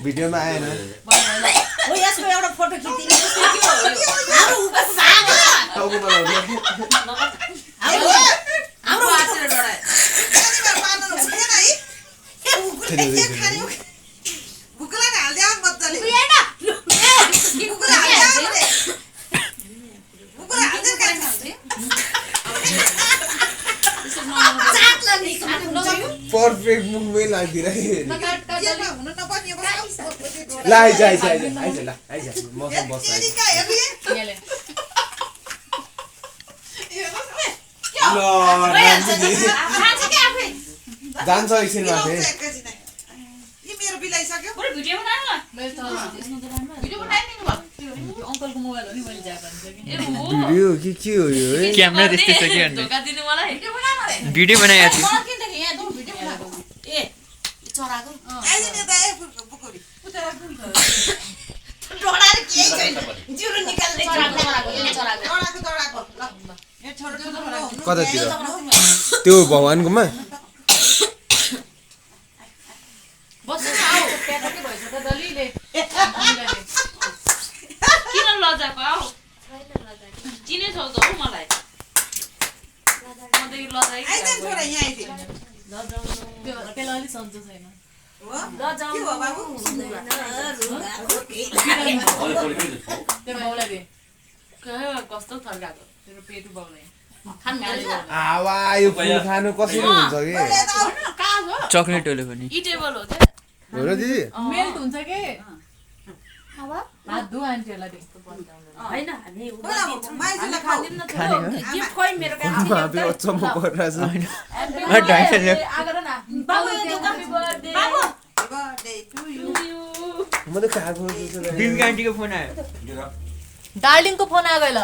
भिडियोमा आएन हो यसको एउटा फोटो खिचिदिनु हाम्रो आछेर डराए बुकलाई हाल्दै आउँ मज्जाले पर्फेक्ट मुखमै लाग्दिरहेको ल आइज आइज आइज आइज ल आइज मसँग बस जान्छ एकछिन माथि मेरो बिलाइसक्यो भिडियो बनाउन मेरो त भिडियो बनाइदिनु भयो अंकलको मोबाइल हो नि मैले ज्यादा भन्छ कि भिडियो के हो यो क्यामेरा त्यस्तै छ कि अनि धोका दिनु मलाई भिडियो बनाउन रे भिडियो बनाएको छु मलाई के देखे यहाँ दोन भिडियो बनाएको ए चराको आइदिन त ए बुकुरी डोडार के छैन जिरो निकाल्ने चराको चराको ल यहाँ छोरो कतातिर त्यो भगवानकोमा बस आऊ पेटा के भइछ त दलीले किन लजाको आऊ चिने छौ त हो मलाई मदै लजाइ आइदिन छोरा यहाँ आइदिन त्यो त्यसलाई अलि सन्चो छैन हो के हो बाबु त्यो बाउलाई दे कस्तो थर्काको तेरो पेट बाउलाई खान गाली आवा यो फुल खानु कसरी हुन्छ कि चकलेट होले पनि इटेबल हो त हो र दिदी मेल्ट हुन्छ के हात धु आन्टीहरूलाई त्यस्तो हैन हामी माइजलाई खाऊ गिफ्ट खोइ मेरो माथि अचम्म परिरहेछ आगर न बाबु happy birthday birthday to you म त खाएको दिनको आन्टीको फोन आयो डार्लिङको फोन आ गयो ल